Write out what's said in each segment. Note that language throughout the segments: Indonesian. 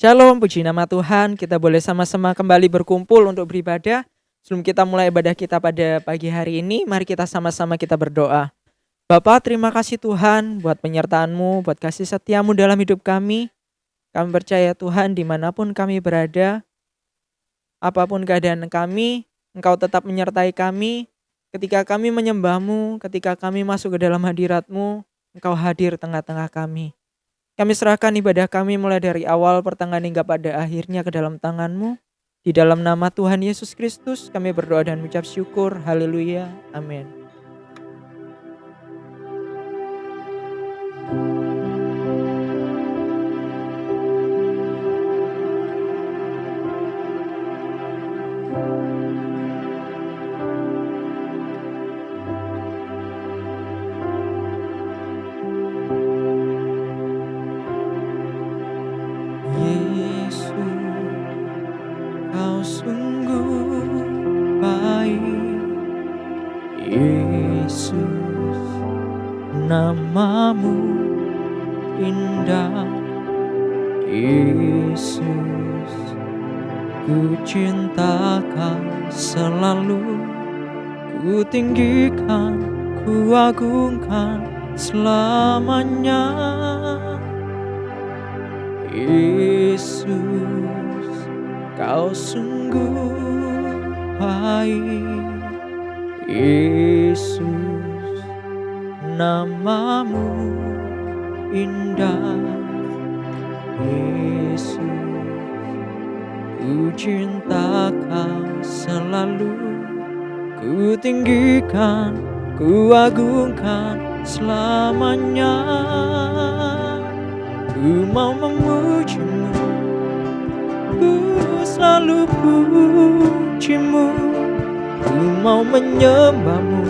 Shalom, puji nama Tuhan. Kita boleh sama-sama kembali berkumpul untuk beribadah. Sebelum kita mulai ibadah kita pada pagi hari ini, mari kita sama-sama kita berdoa. Bapa, terima kasih Tuhan buat penyertaan-Mu, buat kasih setia-Mu dalam hidup kami. Kami percaya Tuhan dimanapun kami berada, apapun keadaan kami, Engkau tetap menyertai kami. Ketika kami menyembah-Mu, ketika kami masuk ke dalam hadirat-Mu, Engkau hadir tengah-tengah kami. Kami serahkan ibadah kami mulai dari awal pertengahan hingga pada akhirnya ke dalam tangan-Mu. Di dalam nama Tuhan Yesus Kristus kami berdoa dan mengucap syukur. Haleluya. Amin. Kau sungguh baik, Yesus, nama-Mu indah, Yesus, ku cinta Kau selalu, ku tinggikan, ku agungkan selamanya, Yesus. Kau sungguh baik, Yesus, nama-Mu indah, Yesus, ku cinta Kau selalu, ku tinggikan, ku agungkan selamanya, ku mau memuji-Mu, ku selalu puji-Mu, ku mau menyembah-Mu,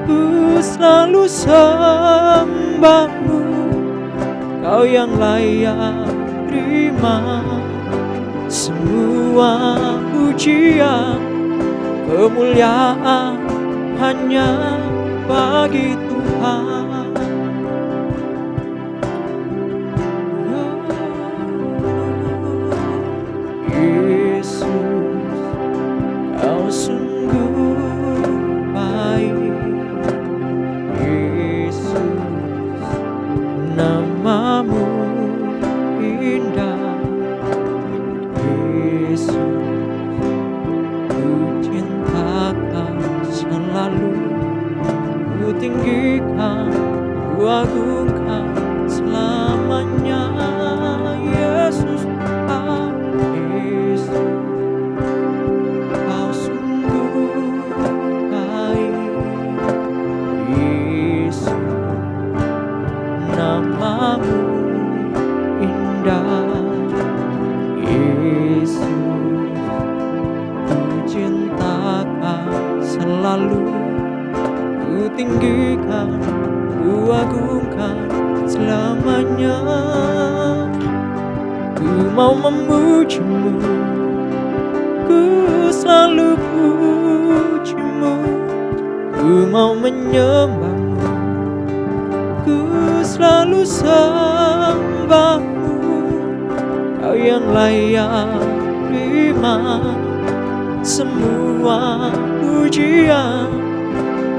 ku selalu sembah-Mu, Kau yang layak terima semua pujian, kemuliaan hanya bagi Tuhan. Nama-Mu indah, Yesus, ku cinta Kau selalu, ku tinggikan, ku agungkan selamanya, Yesus, Yesus, Kau sungguh baik, Yesus, nama-Mu indah, Yesus, ku cinta Kau selalu, ku tinggikan, ku agungkan selamanya, ku mau memuji-Mu, ku selalu puji-Mu, ku mau menyembah-Mu, ku selalu sembah-Mu, Kau yang layak terima semua pujian,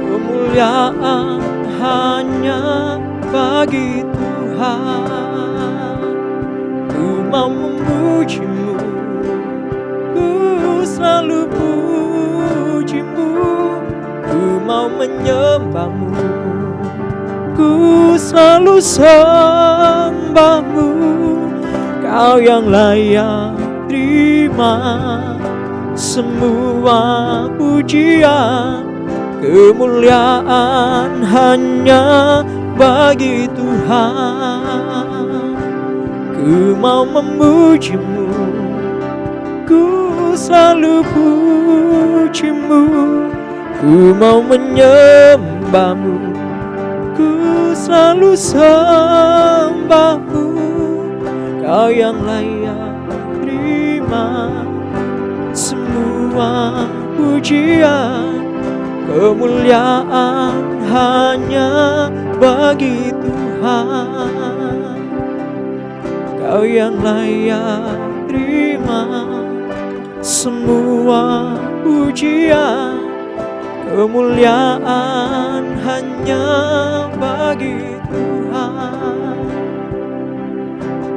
kemuliaan hanya bagi Tuhan. Ku mau memuji-Mu, ku selalu puji-Mu, ku mau menyembah-Mu, ku selalu sembah-Mu, Kau yang layak terima semua pujian, kemuliaan hanya bagi Tuhan. Ku mau memuji-Mu, ku selalu puji-Mu, ku mau menyembah-Mu, ku selalu sembah-Mu, Kau yang layak terima semua pujian, kemuliaan hanya bagi Tuhan. Kau yang layak terima semua pujian, kemuliaan hanya bagi Tuhan.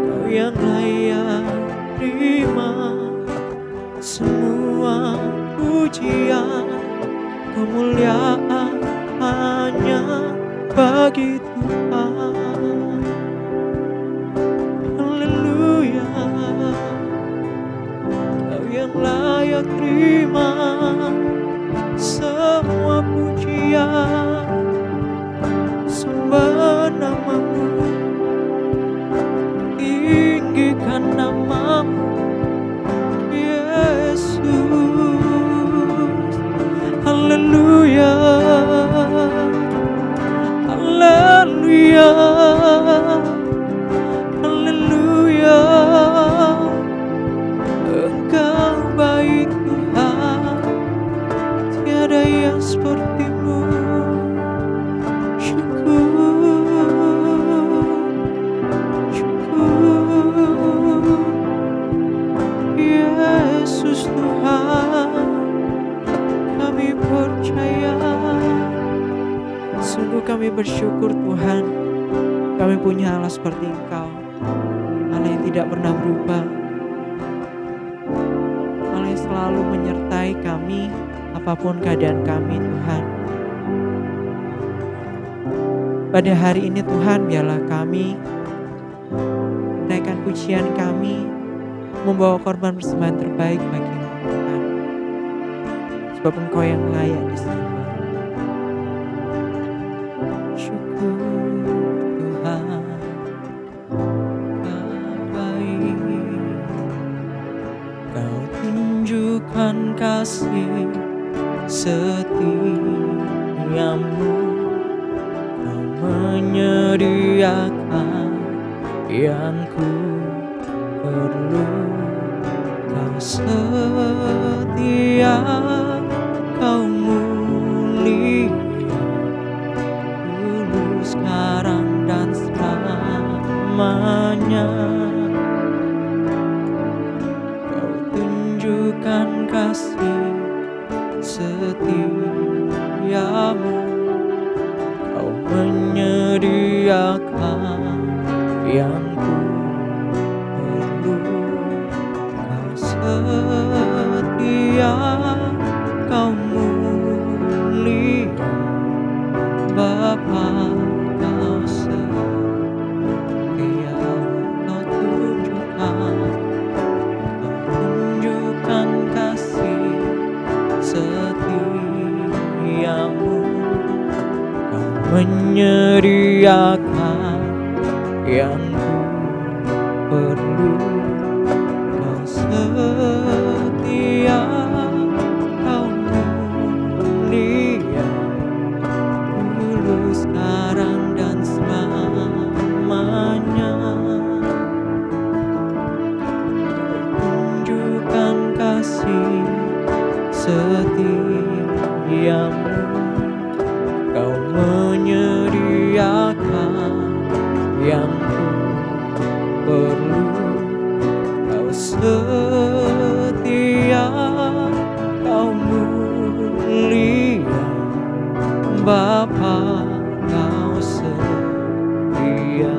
Kau yang layak terima semua pujian, kemuliaan hanya bagi Tuhan. Haleluya. Kau yang layak terima semua pujian, sembah namamu, tinggikan namamu, Yesus. Haleluya, haleluya, haleluya. Engkau baik Tuhan, tiada yang sepertimu. Syukur, syukur, Yesus Tuhan, kami percaya. Sungguh kami bersyukur Tuhan, kami punya Allah seperti Engkau, Allah yang tidak pernah berubah, Allah yang selalu menyertai kami apapun keadaan kami Tuhan. Pada hari ini Tuhan, biarlah kami menaikkan pujian kami, membawa korban persembahan terbaik bagi-Mu Tuhan, sebab Engkau yang layak disembah. Syukur Tuhan, Kau baik, Kau tunjukkan kasih setiamu, Kau menyediakan yang ku perlu. Kau setia, Kau mulia, dulu sekarang dan selamanya. Kau tunjukkan kasih setiamu, Kau menyediakan yang ku perlu. Kau setia, Kau mulia, Bapa, Kau setia. Kau tunjukkan kasih setiamu, Kau menyediakan yang ku perlu. Kau setia, Kau mulia, dulu sekarang dan selamanya. Kau tunjukkan kasih setiamu, Kau menyediakan yang ku perlu. Kau setia, Kau mulia, Bapa, Kau setia.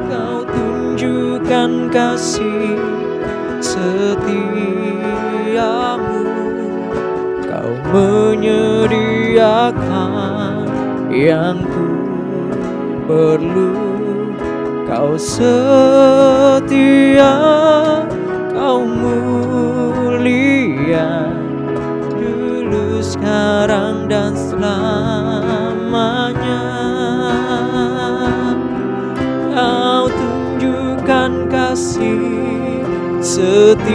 Kau tunjukkan kasih setiamu, Kau menyediakan yang ku perlu. Kau setia, Kau mulia, dulu sekarang dan selamanya. Kau tunjukkan kasih setiamu,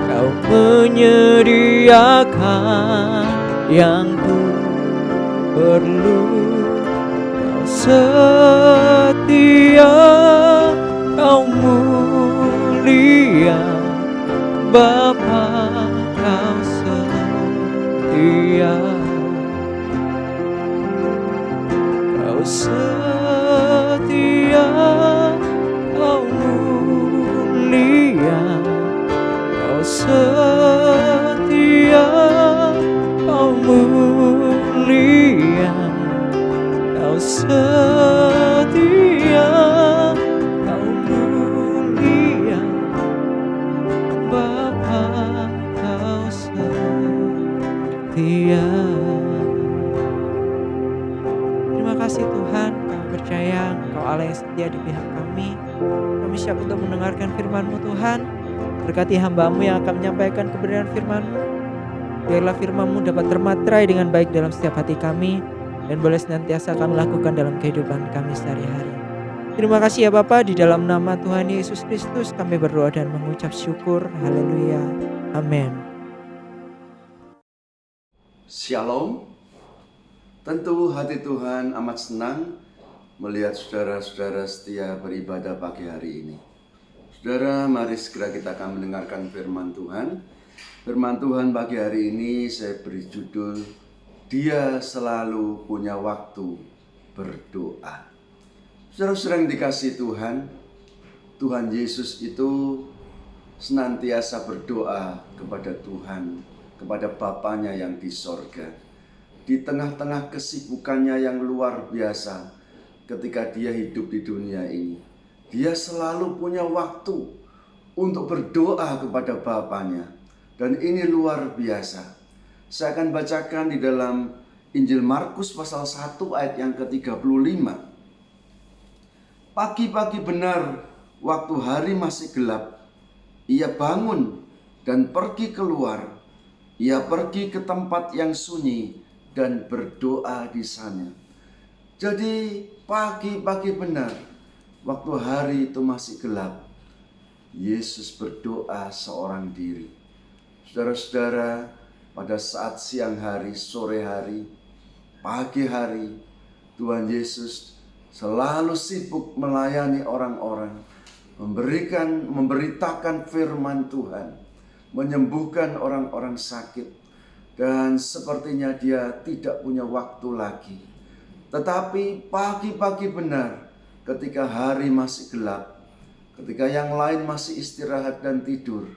Kau menyediakan yang ku perlu. Kau setia, Kau mulia, Bapa, Kau setia. setia. Terima kasih Tuhan, kami percaya Engkau Allah yang setia di pihak kami. Kami siap untuk mendengarkan firman-Mu Tuhan. Berkati hamba-Mu yang akan menyampaikan kebenaran firman-Mu. Biarlah firman-Mu dapat termatrai dengan baik dalam setiap hati kami, dan boleh senantiasa kami lakukan dalam kehidupan kami sehari-hari. Terima kasih ya Bapa, di dalam nama Tuhan Yesus Kristus kami berdoa dan mengucap syukur. Haleluya. Amin. Shalom. Tentu hati Tuhan amat senang melihat saudara-saudara setia beribadah pagi hari ini. Saudara, mari segera kita akan mendengarkan firman Tuhan. Firman Tuhan pagi hari ini saya beri judul, Dia selalu punya waktu berdoa. Saudara-saudara yang dikasihi Tuhan, Tuhan Yesus itu senantiasa berdoa kepada Tuhan, kepada Bapanya yang di sorga. Di tengah-tengah kesibukannya yang luar biasa ketika dia hidup di dunia ini, dia selalu punya waktu untuk berdoa kepada Bapanya. Dan ini luar biasa. Saya akan bacakan di dalam Injil Markus pasal 1 ayat yang ke-35. Pagi-pagi benar, waktu hari masih gelap, ia bangun dan pergi keluar. Ia pergi ke tempat yang sunyi dan berdoa di sana. Jadi pagi-pagi benar, waktu hari itu masih gelap, Yesus berdoa seorang diri. Saudara-saudara, pada saat siang hari, sore hari, pagi hari, Tuhan Yesus selalu sibuk melayani orang-orang, memberitakan firman Tuhan, menyembuhkan orang-orang sakit, dan sepertinya dia tidak punya waktu lagi. Tetapi pagi-pagi benar, ketika hari masih gelap, ketika yang lain masih istirahat dan tidur,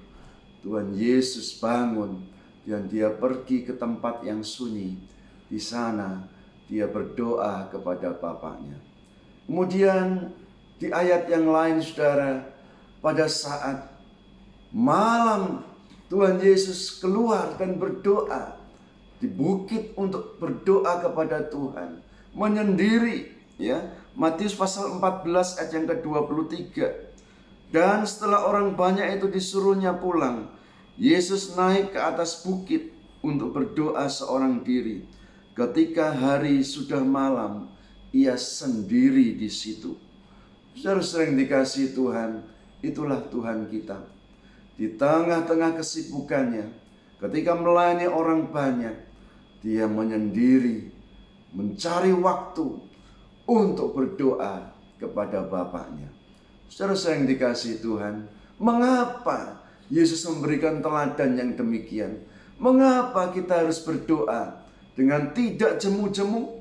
Tuhan Yesus bangun dan dia pergi ke tempat yang sunyi. Di sana dia berdoa kepada Bapaknya. Kemudian di ayat yang lain, saudara, pada saat malam Tuhan Yesus keluar dan berdoa di bukit untuk berdoa kepada Tuhan, menyendiri, ya. Matius pasal 14 ayat yang ke-23. Dan setelah orang banyak itu disuruhnya pulang, Yesus naik ke atas bukit untuk berdoa seorang diri. Ketika hari sudah malam, ia sendiri di situ. Saudara-saudara yang dikasihi Tuhan, itulah Tuhan kita. Di tengah-tengah kesibukannya, ketika melayani orang banyak, dia menyendiri, mencari waktu untuk berdoa kepada Bapaknya. Saudara-saudara yang dikasihi Tuhan, mengapa Yesus memberikan teladan yang demikian? Mengapa kita harus berdoa dengan tidak jemu-jemu?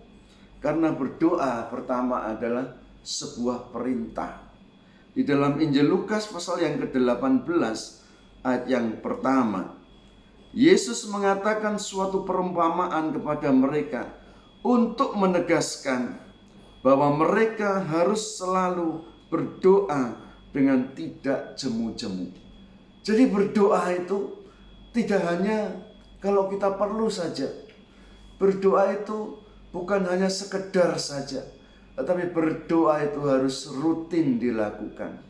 Karena berdoa pertama adalah sebuah perintah. Di dalam Injil Lukas pasal yang ke-18 ayat yang pertama, Yesus mengatakan suatu perumpamaan kepada mereka untuk menegaskan bahwa mereka harus selalu berdoa dengan tidak jemu-jemu. Jadi berdoa itu tidak hanya kalau kita perlu saja. Berdoa itu bukan hanya sekedar saja, tetapi berdoa itu harus rutin dilakukan.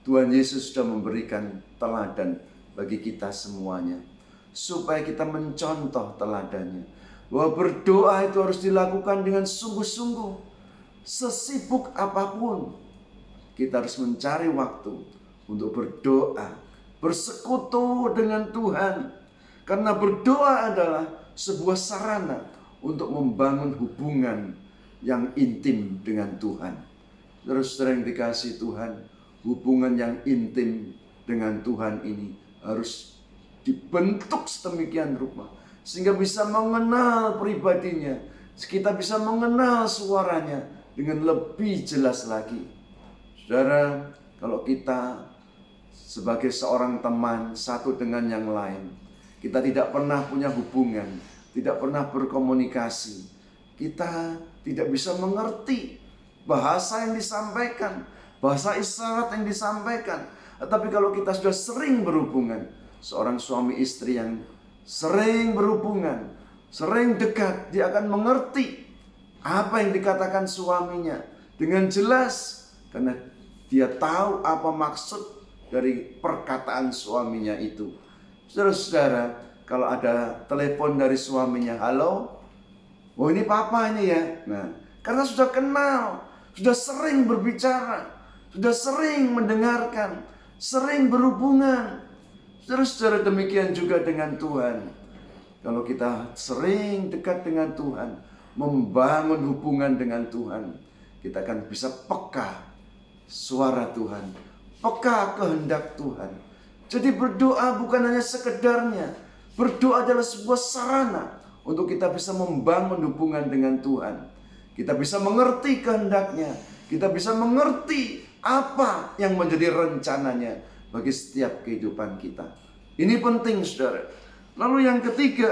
Tuhan Yesus sudah memberikan teladan bagi kita semuanya, supaya kita mencontoh teladannya. Bahwa berdoa itu harus dilakukan dengan sungguh-sungguh. Sesibuk apapun, kita harus mencari waktu untuk berdoa, bersekutu dengan Tuhan. Karena berdoa adalah sebuah sarana untuk membangun hubungan yang intim dengan Tuhan. Saudara-saudara yang dikasihi Tuhan, hubungan yang intim dengan Tuhan ini harus dibentuk sedemikian rupa, sehingga bisa mengenal pribadinya, kita bisa mengenal suaranya dengan lebih jelas lagi. Saudara, kalau kita sebagai seorang teman satu dengan yang lain, kita tidak pernah punya hubungan, tidak pernah berkomunikasi, kita tidak bisa mengerti bahasa yang disampaikan, bahasa isyarat yang disampaikan. Tetapi kalau kita sudah sering berhubungan, seorang suami istri yang sering berhubungan, sering dekat, dia akan mengerti apa yang dikatakan suaminya dengan jelas, karena dia tahu apa maksud dari perkataan suaminya itu. Saudara-saudara, kalau ada telepon dari suaminya, halo, oh ini papa ini ya. Nah, karena sudah kenal, sudah sering berbicara, sudah sering mendengarkan, sering berhubungan. Saudara-saudara, demikian juga dengan Tuhan. Kalau kita sering dekat dengan Tuhan, membangun hubungan dengan Tuhan, kita akan bisa peka suara Tuhan, peka kehendak Tuhan. Jadi berdoa bukan hanya sekedarnya. Berdoa adalah sebuah sarana untuk kita bisa membangun hubungan dengan Tuhan. Kita bisa mengerti kehendaknya. Kita bisa mengerti apa yang menjadi rencananya bagi setiap kehidupan kita. Ini penting, saudara. Lalu yang ketiga,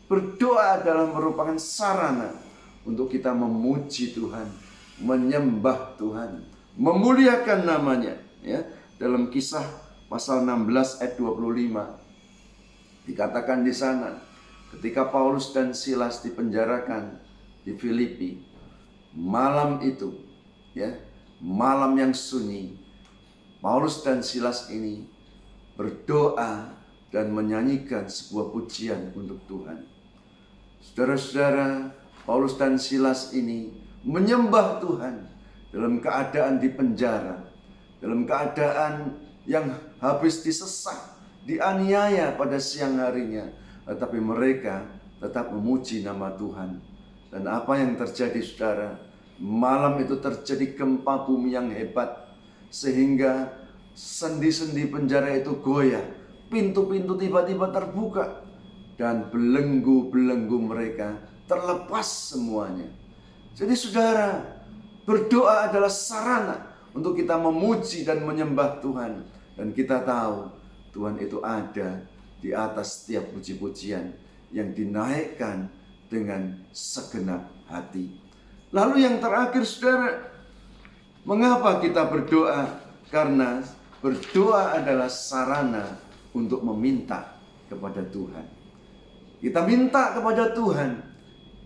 berdoa adalah merupakan sarana untuk kita memuji Tuhan, menyembah Tuhan, memuliakan namanya. Ya, dalam Kisah pasal 16 ayat 25 dikatakan di sana, ketika Paulus dan Silas dipenjarakan di Filipi, malam itu, ya, malam yang sunyi, Paulus dan Silas ini berdoa dan menyanyikan sebuah pujian untuk Tuhan. Saudara-saudara, Paulus dan Silas ini menyembah Tuhan dalam keadaan di penjara, dalam keadaan yang habis disesak, dianiaya pada siang harinya, tetapi mereka tetap memuji nama Tuhan. Dan apa yang terjadi, saudara? Malam itu terjadi gempa bumi yang hebat, sehingga sendi-sendi penjara itu goyah, pintu-pintu tiba-tiba terbuka, dan belenggu-belenggu mereka terlepas semuanya. Jadi saudara, berdoa adalah sarana untuk kita memuji dan menyembah Tuhan. Dan kita tahu Tuhan itu ada di atas setiap puji-pujian yang dinaikkan dengan segenap hati. Lalu yang terakhir, saudara, mengapa kita berdoa? Karena berdoa adalah sarana untuk meminta kepada Tuhan. Kita minta kepada Tuhan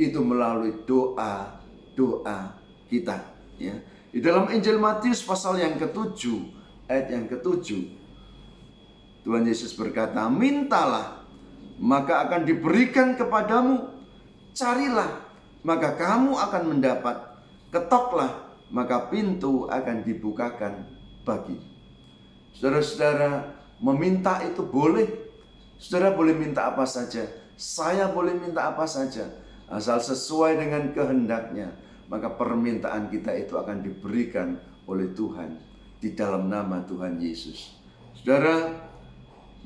itu melalui doa-doa kita, ya. Di dalam Injil Matius pasal yang ke-7 ayat yang ke-7, Tuhan Yesus berkata, mintalah maka akan diberikan kepadamu, carilah maka kamu akan mendapat, ketoklah maka pintu akan dibukakan bagi. Saudara-saudara, meminta itu boleh. Saudara boleh minta apa saja, saya boleh minta apa saja, asal sesuai dengan kehendaknya, maka permintaan kita itu akan diberikan oleh Tuhan di dalam nama Tuhan Yesus. Saudara,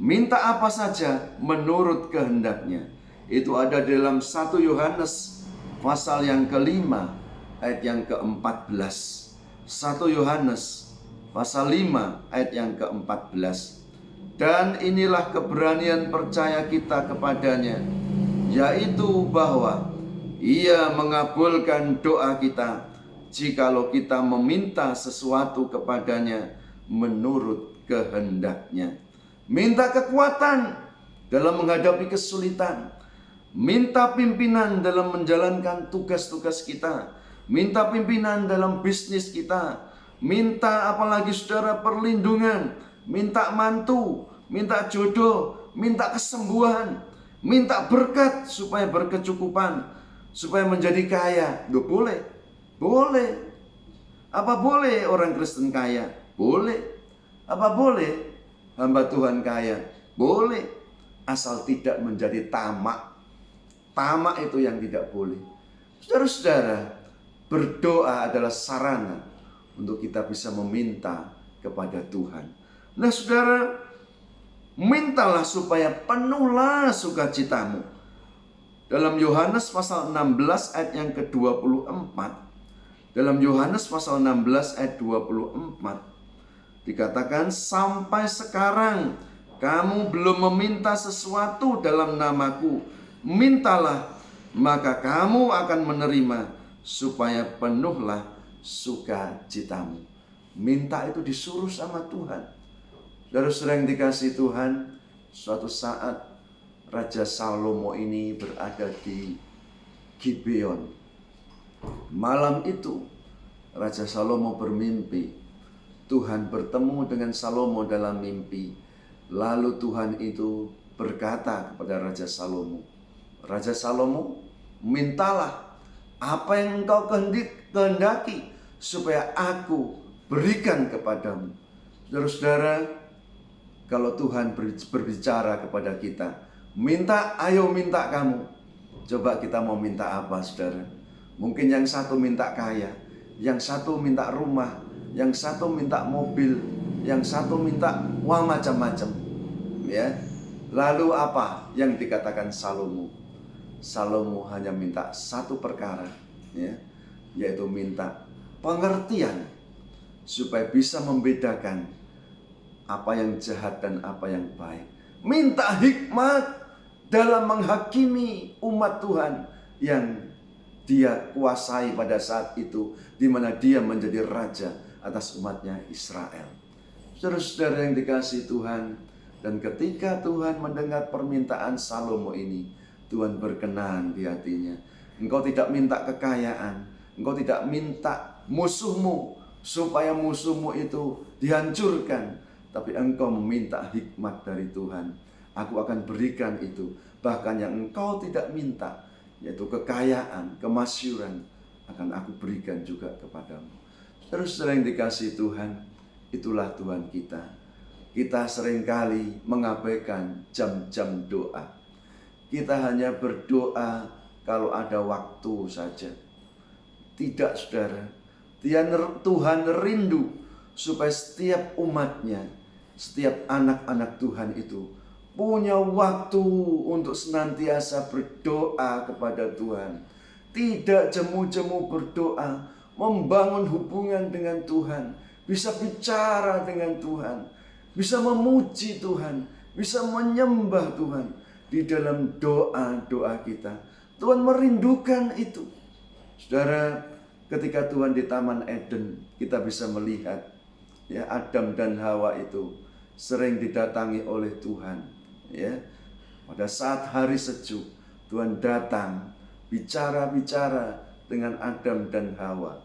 minta apa saja menurut kehendaknya. Itu ada dalam 1 Yohanes pasal yang ke-5 ayat yang ke-14. 1 Yohanes pasal 5 ayat yang ke-14. Dan inilah keberanian percaya kita kepadanya, yaitu bahwa Ia mengabulkan doa kita jikalau kita meminta sesuatu kepadanya menurut kehendaknya. Minta kekuatan dalam menghadapi kesulitan, minta pimpinan dalam menjalankan tugas-tugas kita, minta pimpinan dalam bisnis kita, minta apalagi saudara perlindungan, minta mantu, minta jodoh, minta kesembuhan, minta berkat supaya berkecukupan, supaya menjadi kaya. Loh, boleh. Boleh. Apa boleh orang Kristen kaya? Boleh. Apa boleh hamba Tuhan kaya? Boleh. Asal tidak menjadi tamak. Tamak itu yang tidak boleh. Saudara-saudara, berdoa adalah sarana untuk kita bisa meminta kepada Tuhan. Nah, saudara, mintalah supaya penuhlah sukacitamu. Dalam Yohanes pasal 16 ayat yang ke-24, dalam Yohanes pasal 16 ayat 24 dikatakan, sampai sekarang kamu belum meminta sesuatu dalam namaku. Mintalah maka kamu akan menerima, supaya penuhlah sukacitamu. Minta itu disuruh sama Tuhan. Saudara yang dikasih Tuhan, suatu saat Raja Salomo ini berada di Gibeon. Malam itu Raja Salomo bermimpi. Tuhan bertemu dengan Salomo dalam mimpi. Lalu Tuhan itu berkata kepada Raja Salomo, Raja Salomo, mintalah apa yang engkau kehendaki supaya aku berikan kepadamu. Saudara-saudara, kalau Tuhan berbicara kepada kita, ayo minta kamu. Coba kita mau minta apa, saudara? Mungkin yang satu minta kaya, yang satu minta rumah, yang satu minta mobil, yang satu minta macam-macam. Ya. Lalu apa yang dikatakan Salomo? Salomo hanya minta satu perkara, ya, yaitu minta pengertian supaya bisa membedakan apa yang jahat dan apa yang baik. Minta hikmat dalam menghakimi umat Tuhan yang dia kuasai pada saat itu, di mana dia menjadi raja atas umatnya Israel. Saudara-saudara yang dikasihi Tuhan, dan ketika Tuhan mendengar permintaan Salomo ini, Tuhan berkenan di hatinya. Engkau tidak minta kekayaan, engkau tidak minta musuhmu supaya musuhmu itu dihancurkan, tapi engkau meminta hikmat dari Tuhan. Aku akan berikan itu. Bahkan yang engkau tidak minta, yaitu kekayaan, kemasyhuran, akan aku berikan juga kepadamu. Saudara yang dikasihi Tuhan, itulah Tuhan kita. Kita seringkali mengabaikan jam-jam doa. Kita hanya berdoa kalau ada waktu saja. Tidak, saudara. Tuhan rindu supaya setiap umatnya, setiap anak-anak Tuhan itu punya waktu untuk senantiasa berdoa kepada Tuhan. Tidak jemu-jemu berdoa, membangun hubungan dengan Tuhan, bisa bicara dengan Tuhan, bisa memuji Tuhan, bisa menyembah Tuhan di dalam doa-doa kita. Tuhan merindukan itu. Saudara, ketika Tuhan di Taman Eden, kita bisa melihat, ya, Adam dan Hawa itu sering didatangi oleh Tuhan. Ya, pada saat hari sejuk, Tuhan datang bicara-bicara dengan Adam dan Hawa.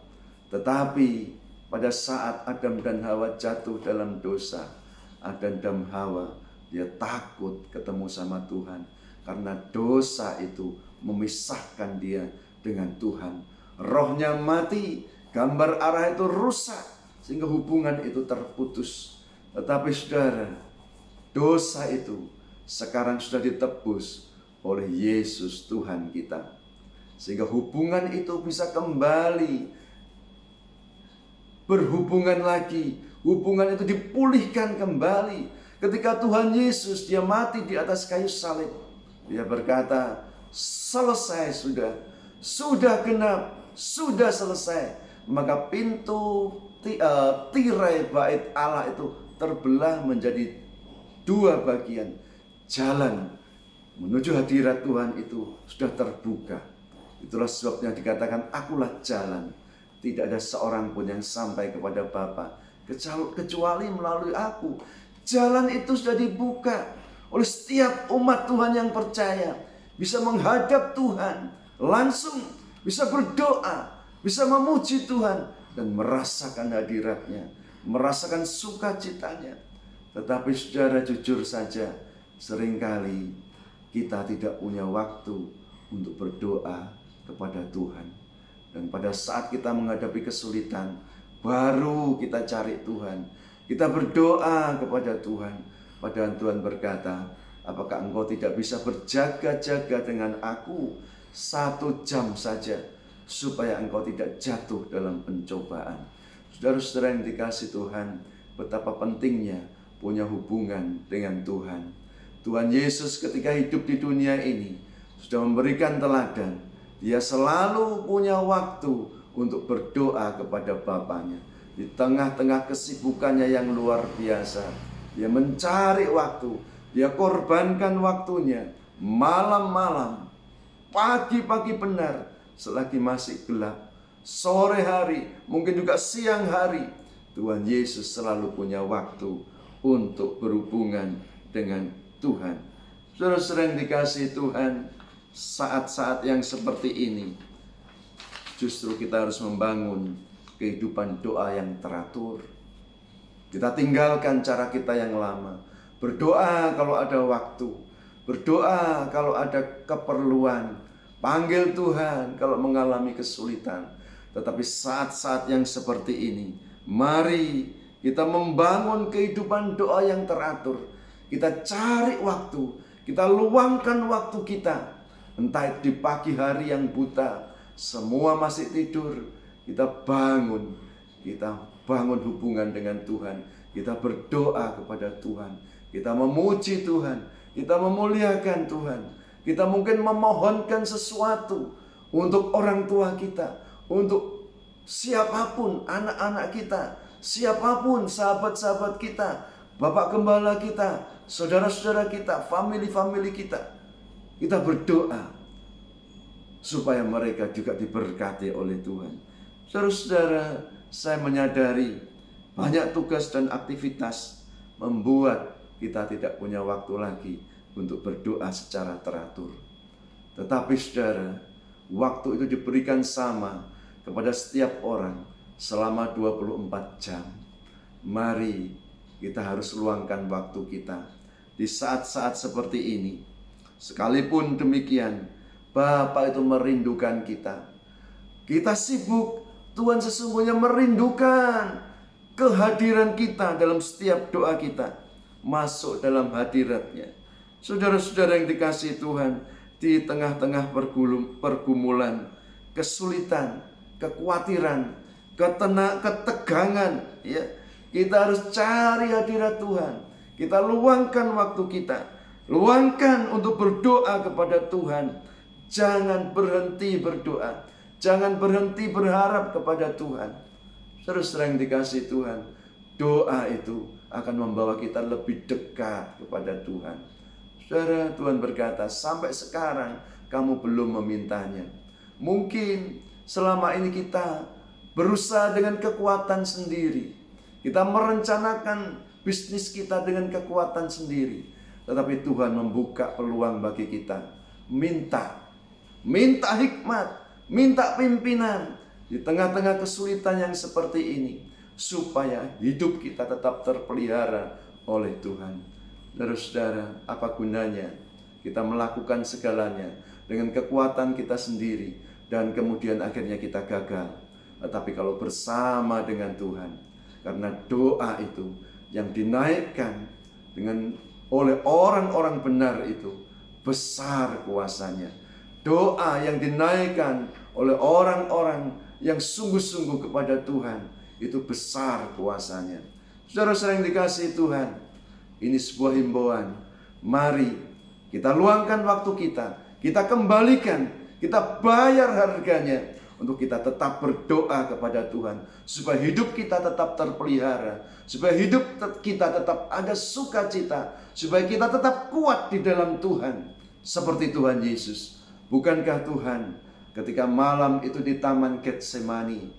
Tetapi pada saat Adam dan Hawa jatuh dalam dosa, Adam dan Hawa dia takut ketemu sama Tuhan, karena dosa itu memisahkan dia dengan Tuhan. Rohnya mati, gambar arah itu rusak, sehingga hubungan itu terputus. Tetapi saudara, dosa itu sekarang sudah ditebus oleh Yesus Tuhan kita, sehingga hubungan itu bisa kembali berhubungan lagi. Hubungan itu dipulihkan kembali ketika Tuhan Yesus dia mati di atas kayu salib. Dia berkata, selesai sudah genap, sudah selesai. Maka pintu tirai bait Allah itu terbelah menjadi dua bagian. Jalan menuju hadirat Tuhan itu sudah terbuka. Itulah sebabnya dikatakan, akulah jalan. Tidak ada seorang pun yang sampai kepada Bapa kecuali melalui aku. Jalan itu sudah dibuka oleh setiap umat Tuhan yang percaya. Bisa menghadap Tuhan langsung, bisa berdoa, bisa memuji Tuhan, dan merasakan hadiratnya, merasakan sukacitanya. Tetapi saudara, jujur saja, seringkali kita tidak punya waktu untuk berdoa kepada Tuhan. Dan pada saat kita menghadapi kesulitan, baru kita cari Tuhan. Kita berdoa kepada Tuhan. Padahal Tuhan berkata, apakah engkau tidak bisa berjaga-jaga dengan aku 1 jam saja, supaya engkau tidak jatuh dalam pencobaan. Saudara-saudara yang dikasihi Tuhan, betapa pentingnya punya hubungan dengan Tuhan. Tuhan Yesus ketika hidup di dunia ini sudah memberikan teladan. Dia selalu punya waktu untuk berdoa kepada Bapanya. Di tengah-tengah kesibukannya yang luar biasa, dia mencari waktu. Dia korbankan waktunya malam-malam, pagi-pagi benar, selagi masih gelap, sore hari, mungkin juga siang hari. Tuhan Yesus selalu punya waktu untuk berhubungan dengan Tuhan. Saudara-saudara yang dikasihi Tuhan, saat-saat yang seperti ini justru kita harus membangun kehidupan doa yang teratur. Kita tinggalkan cara kita yang lama. Berdoa kalau ada waktu, berdoa kalau ada keperluan, panggil Tuhan kalau mengalami kesulitan. Tetapi saat-saat yang seperti ini, mari kita membangun kehidupan doa yang teratur. Kita cari waktu, kita luangkan waktu kita. Entah di pagi hari yang buta, semua masih tidur, kita bangun hubungan dengan Tuhan. Kita berdoa kepada Tuhan, kita memuji Tuhan, kita memuliakan Tuhan. Kita mungkin memohonkan sesuatu untuk orang tua kita, untuk siapapun anak-anak kita, siapapun sahabat-sahabat kita, bapak gembala kita, saudara-saudara kita, family-family kita. Kita berdoa supaya mereka juga diberkati oleh Tuhan. Saudara-saudara, saya menyadari banyak tugas dan aktivitas membuat kita tidak punya waktu lagi untuk berdoa secara teratur. Tetapi saudara, waktu itu diberikan sama kepada setiap orang selama 24 jam. Mari kita harus luangkan waktu kita di saat-saat seperti ini. Sekalipun demikian, Bapa itu merindukan kita. Kita sibuk, Tuhan sesungguhnya merindukan kehadiran kita dalam setiap doa kita. Masuk dalam hadiratnya. Saudara-saudara yang dikasihi Tuhan, di tengah-tengah pergumulan, kesulitan, kekhawatiran, ketegangan, ya, kita harus cari hadirat Tuhan. Kita luangkan waktu kita, luangkan untuk berdoa kepada Tuhan. Jangan berhenti berdoa, jangan berhenti berharap kepada Tuhan. Saudara yang dikasihi Tuhan, doa itu akan membawa kita lebih dekat kepada Tuhan. Saudara, Tuhan berkata, sampai sekarang kamu belum memintanya. Mungkin selama ini kita berusaha dengan kekuatan sendiri. Kita merencanakan bisnis kita dengan kekuatan sendiri. Tetapi Tuhan membuka peluang bagi kita. Minta hikmat, minta pimpinan di tengah-tengah kesulitan yang seperti ini, supaya hidup kita tetap terpelihara oleh Tuhan. Saudara-saudara, apa gunanya kita melakukan segalanya dengan kekuatan kita sendiri dan kemudian akhirnya kita gagal. Tetapi kalau bersama dengan Tuhan, karena doa itu yang dinaikkan oleh orang-orang benar itu besar kuasanya. Doa yang dinaikkan oleh orang-orang yang sungguh-sungguh kepada Tuhan itu besar kuasanya. Saudara-saudara yang dikasihi Tuhan, ini sebuah himbauan. Mari kita luangkan waktu kita kembalikan, kita bayar harganya untuk kita tetap berdoa kepada Tuhan, supaya hidup kita tetap terpelihara, supaya hidup kita tetap ada sukacita, supaya kita tetap kuat di dalam Tuhan seperti Tuhan Yesus. Bukankah Tuhan ketika malam itu di Taman Getsemani,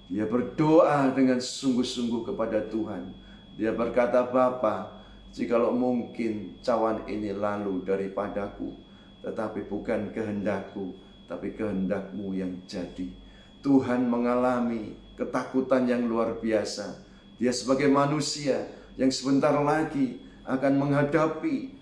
dia berdoa dengan sungguh-sungguh kepada Tuhan. Dia berkata, Bapa, jikalau mungkin cawan ini lalu daripadaku, tetapi bukan kehendakku, tapi kehendak-Mu yang jadi. Tuhan mengalami ketakutan yang luar biasa. Dia sebagai manusia yang sebentar lagi akan menghadapi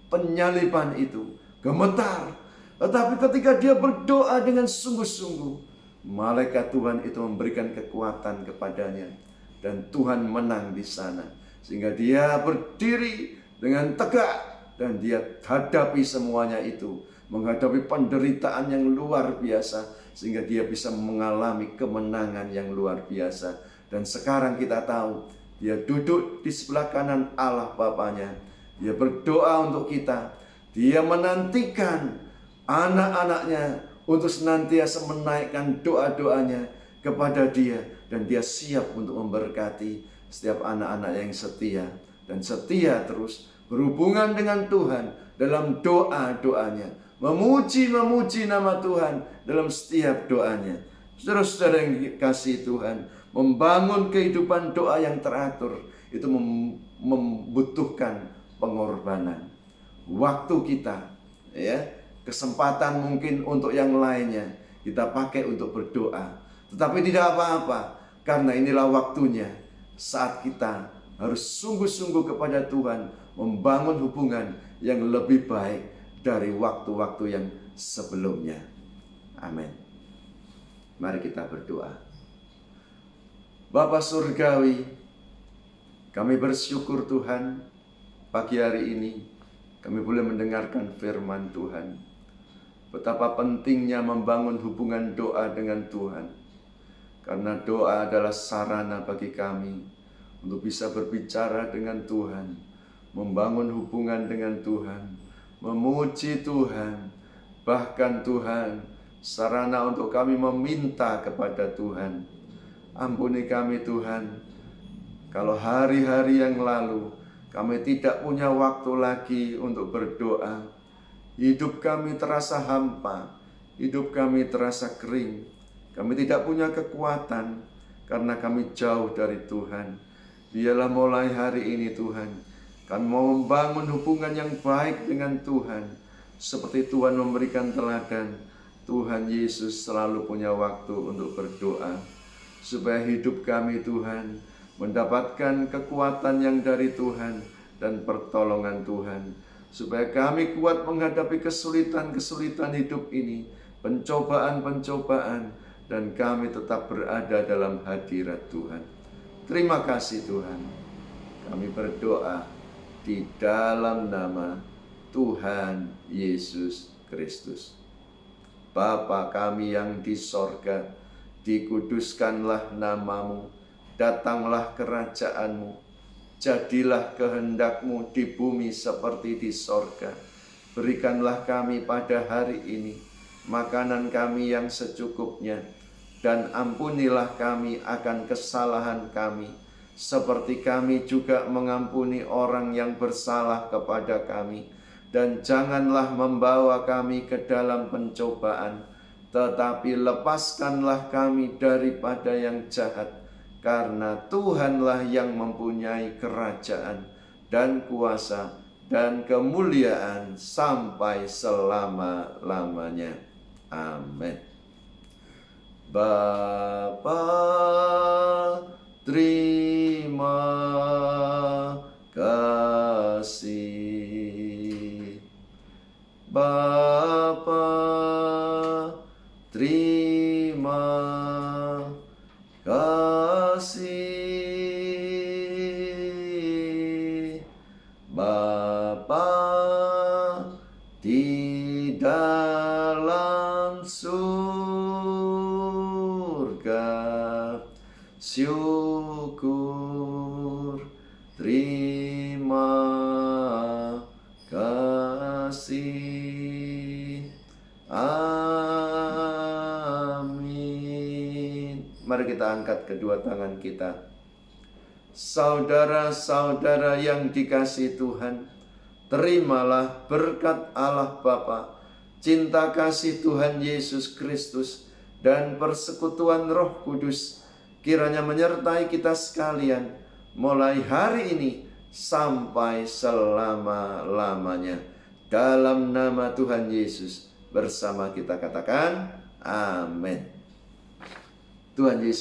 penyaliban itu, gemetar. Tetapi ketika dia berdoa dengan sungguh-sungguh, malaikat Tuhan itu memberikan kekuatan kepadanya. Dan Tuhan menang di sana. Sehingga dia berdiri dengan tegak. Dan dia hadapi semuanya itu. Menghadapi penderitaan yang luar biasa. Sehingga dia bisa mengalami kemenangan yang luar biasa. Dan sekarang kita tahu, dia duduk di sebelah kanan Allah Bapanya. Dia berdoa untuk kita. Dia menantikan anak-anaknya untuk senantiasa menaikkan doa-doanya kepada dia. Dan dia siap untuk memberkati setiap anak-anak yang setia. Dan setia terus berhubungan dengan Tuhan dalam doa-doanya. Memuji nama Tuhan dalam setiap doanya. Saudara-saudara yang dikasihi Tuhan, membangun kehidupan doa yang teratur itu membutuhkan pengorbanan. waktu kita, ya, kesempatan mungkin untuk yang lainnya kita pakai untuk berdoa. Tetapi tidak apa-apa, karena inilah waktunya saat kita harus sungguh-sungguh kepada Tuhan, membangun hubungan yang lebih baik dari waktu-waktu yang sebelumnya. Amin. Mari kita berdoa. Bapa Surgawi, kami bersyukur Tuhan, pagi hari ini kami boleh mendengarkan firman Tuhan. Betapa pentingnya membangun hubungan doa dengan Tuhan. Karena doa adalah sarana bagi kami untuk bisa berbicara dengan Tuhan, membangun hubungan dengan Tuhan, memuji Tuhan, bahkan Tuhan, sarana untuk kami meminta kepada Tuhan. Ampuni kami Tuhan, kalau hari-hari yang lalu kami tidak punya waktu lagi untuk berdoa. Hidup kami terasa hampa, hidup kami terasa kering. Kami tidak punya kekuatan karena kami jauh dari Tuhan. Biarlah mulai hari ini Tuhan, kami mau membangun hubungan yang baik dengan Tuhan. Seperti Tuhan memberikan teladan, Tuhan Yesus selalu punya waktu untuk berdoa. Supaya hidup kami Tuhan mendapatkan kekuatan yang dari Tuhan dan pertolongan Tuhan. Supaya kami kuat menghadapi kesulitan-kesulitan hidup ini, pencobaan-pencobaan, dan kami tetap berada dalam hadirat Tuhan. Terima kasih Tuhan. Kami berdoa di dalam nama Tuhan Yesus Kristus. Bapa kami yang di sorga, dikuduskanlah namamu, datanglah kerajaanmu, jadilah kehendakmu di bumi seperti di sorga. Berikanlah kami pada hari ini makanan kami yang secukupnya, dan ampunilah kami akan kesalahan kami, seperti kami juga mengampuni orang yang bersalah kepada kami. Dan janganlah membawa kami ke dalam pencobaan, tetapi lepaskanlah kami daripada yang jahat. Karena Tuhanlah yang mempunyai kerajaan dan kuasa dan kemuliaan sampai selama-lamanya. Amin. Bapa, terima kasih. Bapa, terima kasih. Bapa di dalam surga, syukur, terima kasih. Amin. Mari kita angkat kedua tangan kita. Saudara-saudara yang dikasihi Tuhan, terimalah berkat Allah Bapa, cinta kasih Tuhan Yesus Kristus, dan persekutuan Roh Kudus kiranya menyertai kita sekalian mulai hari ini sampai selama-lamanya. Dalam nama Tuhan Yesus bersama kita katakan amin. Tuhan Yesus